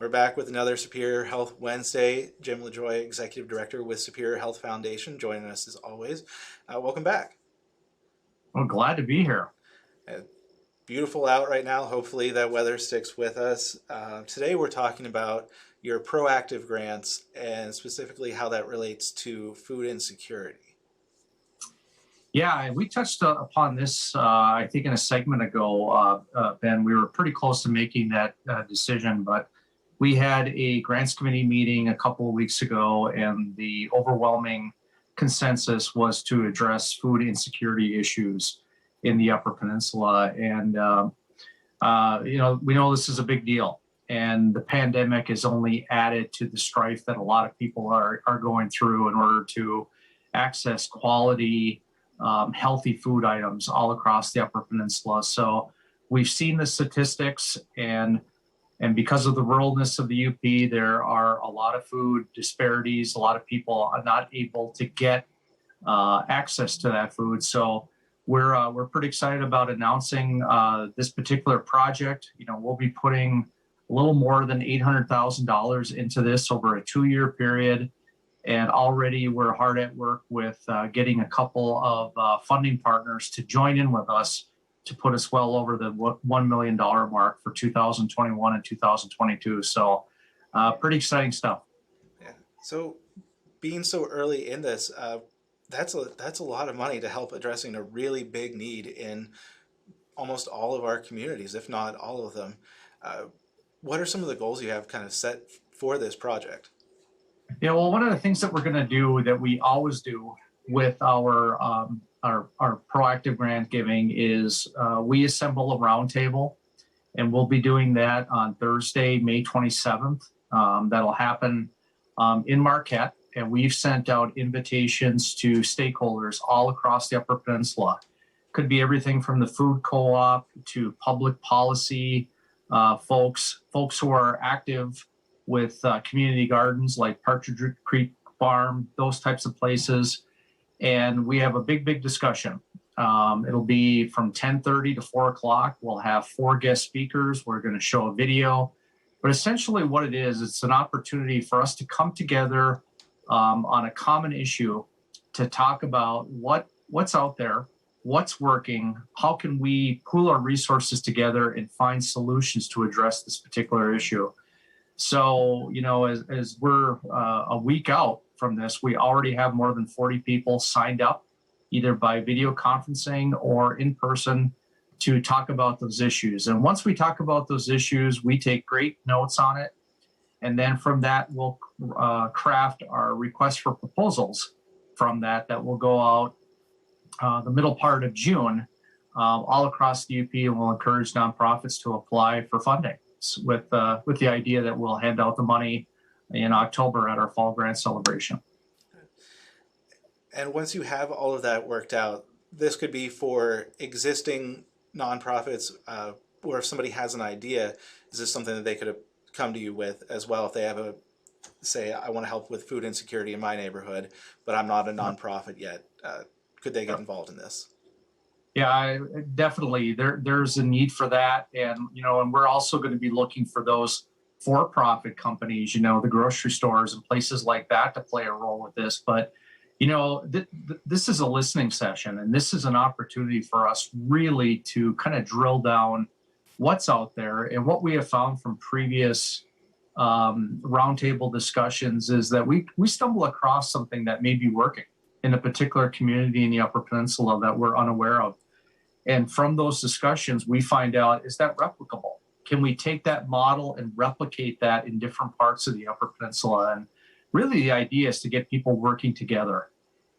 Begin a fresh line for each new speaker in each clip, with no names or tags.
We're back with another Superior Health Wednesday. Jim LaJoy, Executive Director with Superior Health Foundation, joining us as always. Welcome back.
Well, glad to be here.
Beautiful out right now. Hopefully that weather sticks with us. Today we're talking about your proactive grants and specifically how that relates to food insecurity.
Yeah, we touched upon this, I think, in a segment ago, Ben. We were pretty close to making that decision, but we had a grants committee meeting a couple of weeks ago, and the overwhelming consensus was to address food insecurity issues in the Upper Peninsula. And, we know this is a big deal, and the pandemic has only added to the strife that a lot of people are going through in order to access quality, healthy food items all across the Upper Peninsula. So we've seen the statistics, and because of the ruralness of the UP, there are a lot of food disparities. A lot of people are not able to get access to that food. So we're pretty excited about announcing this particular project. We'll be putting a little more than $800,000 into this over a 2-year period. And already we're hard at work with getting a couple of funding partners to join in with us to put us well over the $1 million mark for 2021 and 2022. So pretty exciting stuff.
Yeah. So being so early in this, that's a lot of money to help addressing a really big need in almost all of our communities, if not all of them. What are some of the goals you have kind of set for this project?
Yeah, well, one of the things that we're going to do that we always do with our proactive grant giving is we assemble a roundtable, and we'll be doing that on Thursday, May 27th. That'll happen in Marquette, and we've sent out invitations to stakeholders all across the Upper Peninsula. Could be everything from the food co-op to public policy folks who are active with community gardens like Partridge Creek Farm, those types of places. And we have a big discussion. It'll be from 10:30 to 4 o'clock. We'll have 4 guest speakers. We're going to show a video. But essentially what it is, it's an opportunity for us to come together on a common issue to talk about what's out there, what's working, how can we pool our resources together and find solutions to address this particular issue. So, as we're a week out from this, we already have more than 40 people signed up, either by video conferencing or in person, to talk about those issues. And once we talk about those issues, we take great notes on it. And then from that, we'll craft our request for proposals from that will go out the middle part of June all across the UP, and we'll encourage nonprofits to apply for funding with the idea that we'll hand out the money in October at our fall grant celebration.
And once you have all of that worked out, this could be for existing nonprofits, or if somebody has an idea, is this something that they could come to you with as well if they have say, I want to help with food insecurity in my neighborhood, but I'm not a nonprofit yet. Could they get involved in this?
Yeah, definitely. There's a need for that. And, and we're also going to be looking for those for-profit companies, the grocery stores and places like that to play a role with this. But, this is a listening session, and this is an opportunity for us really to kind of drill down what's out there. And what we have found from previous roundtable discussions is that we stumble across something that may be working in a particular community in the Upper Peninsula that we're unaware of. And from those discussions, we find out, is that replicable? Can we take that model and replicate that in different parts of the Upper Peninsula? And really the idea is to get people working together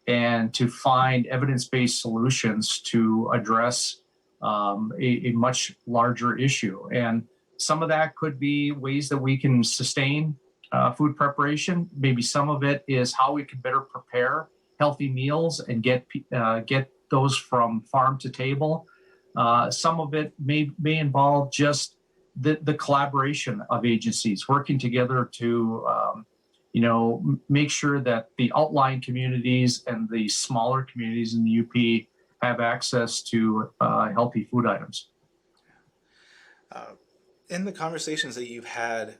and to find evidence-based solutions to address a much larger issue. And some of that could be ways that we can sustain food preparation. Maybe some of it is how we can better prepare healthy meals and get those from farm to table. Some of it may involve just the collaboration of agencies working together to make sure that the outlying communities and the smaller communities in the UP have access to healthy food items.
In the conversations that you've had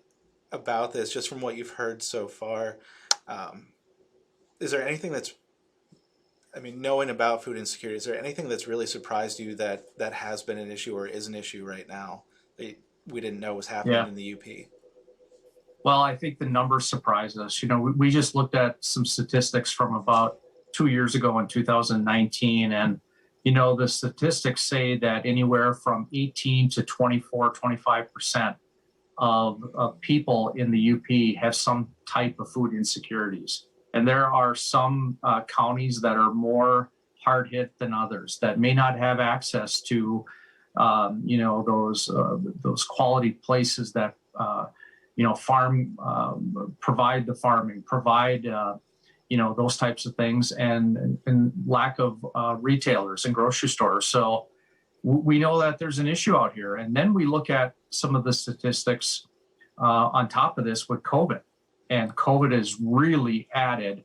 about this, just from what you've heard so far, is there anything that's, I mean, knowing about food insecurity, is there anything that's really surprised you that has been an issue or is an issue right now that we didn't know was happening
Yeah.
in the UP?
Well, I think the numbers surprise us. We just looked at some statistics from about 2 years ago in 2019. And, the statistics say that anywhere from 18 to 24, 25% of people in the UP have some type of food insecurities. And there are some counties that are more hard hit than others that may not have access to, those quality places that, farm, provide the farming, provide, those types of things, and lack of retailers and grocery stores. So we know that there's an issue out here. And then we look at some of the statistics on top of this with COVID. And COVID has really added,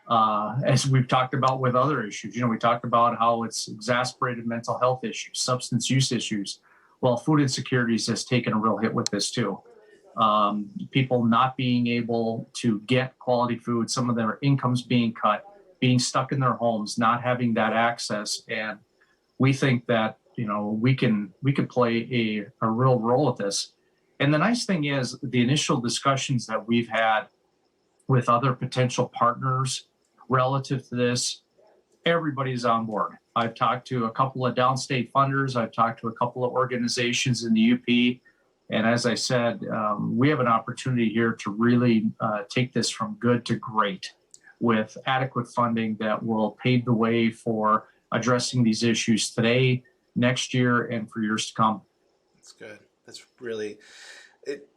as we've talked about with other issues. We talked about how it's exacerbated mental health issues, substance use issues. Well, food insecurities has taken a real hit with this too. People not being able to get quality food, some of their incomes being cut, being stuck in their homes, not having that access. And we think that, we can play a real role with this. And the nice thing is the initial discussions that we've had with other potential partners relative to this, everybody's on board. I've talked to a couple of downstate funders. I've talked to a couple of organizations in the UP. And as I said, we have an opportunity here to really take this from good to great with adequate funding that will pave the way for addressing these issues today, next year, and for years to come.
That's good. That's really it.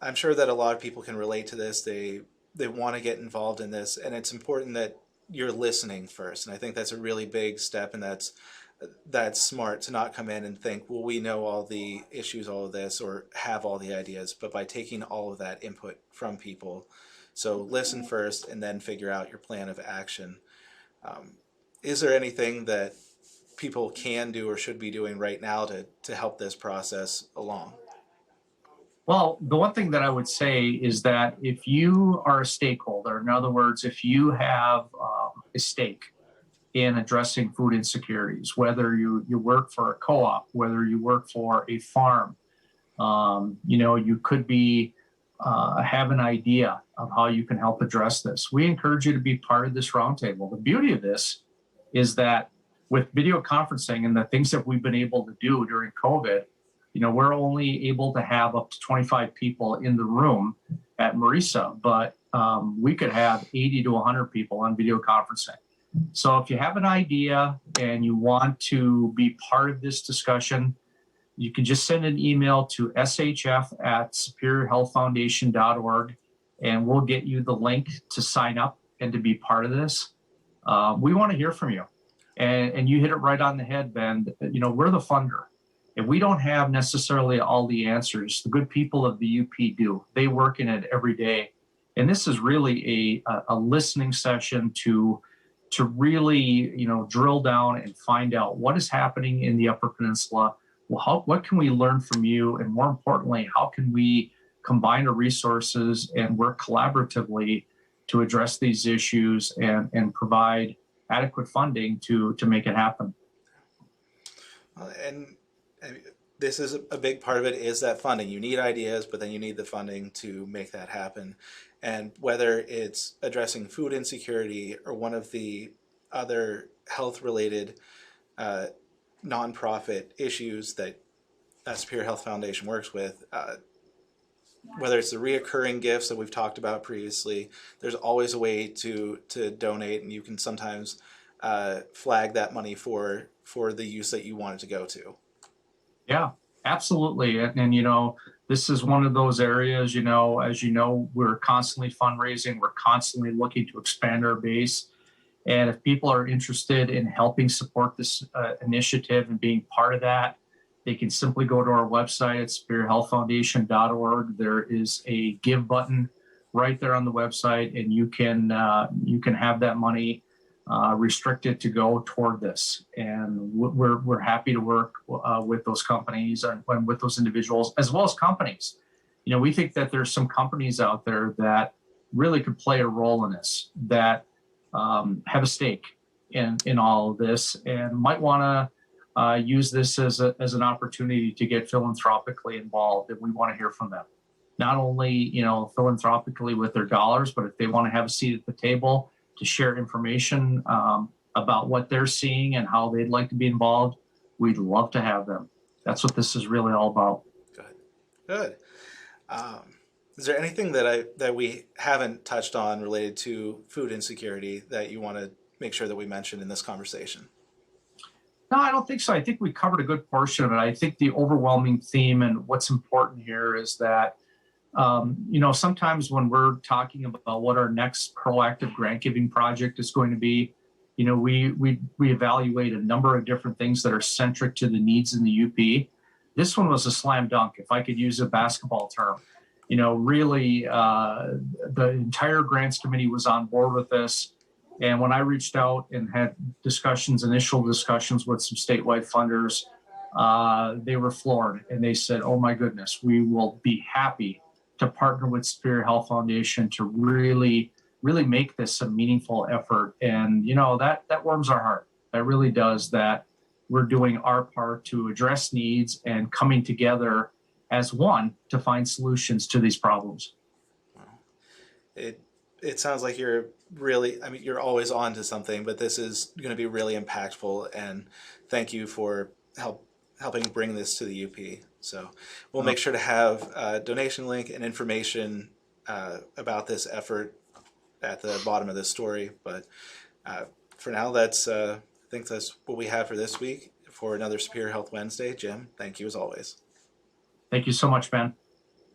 I'm sure that a lot of people can relate to this. They want to get involved in this, and it's important that you're listening first. And I think that's a really big step, and that's smart to not come in and think, well, we know all the issues, all of this, or have all the ideas, but by taking all of that input from people. So listen first and then figure out your plan of action. Is there anything that people can do or should be doing right now to help this process along?
Well, the one thing that I would say is that if you are a stakeholder, in other words, if you have a stake in addressing food insecurities, whether you work for a co-op, whether you work for a farm, you could be have an idea of how you can help address this. We encourage you to be part of this roundtable. The beauty of this is that with video conferencing and the things that we've been able to do during COVID, we're only able to have up to 25 people in the room at Marisa, but we could have 80 to 100 people on video conferencing. So if you have an idea and you want to be part of this discussion, you can just send an email to shf@superiorhealthfoundation.org, and we'll get you the link to sign up and to be part of this. We want to hear from you. And you hit it right on the head, Ben. We're the funder. And we don't have necessarily all the answers. The good people of the UP do. They work in it every day. And this is really a listening session to really, drill down and find out what is happening in the Upper Peninsula. Well, what can we learn from you? And more importantly, how can we combine our resources and work collaboratively to address these issues and provide adequate funding to make it happen?
And this is a big part of it is that funding. You need ideas, but then you need the funding to make that happen. And whether it's addressing food insecurity or one of the other health-related nonprofit issues that Superior Health Foundation works with, whether it's the reoccurring gifts that we've talked about previously, there's always a way to donate, and you can sometimes flag that money for the use that you want it to go to.
Yeah, absolutely. And this is one of those areas, as we're constantly fundraising, we're constantly looking to expand our base. And if people are interested in helping support this initiative and being part of that, they can simply go to our website at superiorhealthfoundation.org. There is a give button right there on the website, and you can have that money restricted to go toward this. And we're happy to work with those companies and with those individuals, as well as companies. we think that there's some companies out there that really could play a role in this, that have a stake in all of this, and might want to use this as an opportunity to get philanthropically involved. And we want to hear from them, not only philanthropically with their dollars, but if they want to have a seat at the table to share information about what they're seeing and how they'd like to be involved, we'd love to have them. That's what this is really all about.
Good. Is there anything that we haven't touched on related to food insecurity that you want to make sure that we mention in this conversation?
No, I don't think so. I think we covered a good portion of it. I think the overwhelming theme and what's important here is that, sometimes when we're talking about what our next proactive grant giving project is going to be, we evaluate a number of different things that are centric to the needs in the UP. This one was a slam dunk, if I could use a basketball term. Really, the entire grants committee was on board with this. And when I reached out and had initial discussions with some statewide funders, they were floored, and they said, "Oh my goodness, we will be happy to partner with Superior Health Foundation to really, really make this a meaningful effort." And that warms our heart. That really does. That we're doing our part to address needs and coming together as one to find solutions to these problems.
It sounds like you're really, you're always on to something, but this is going to be really impactful, and thank you for helping bring this to the UP. So we'll make sure to have a donation link and information about this effort at the bottom of this story. But for now, I think that's what we have for this week for another Superior Health Wednesday. Jim, thank you as always.
Thank you so much, Ben.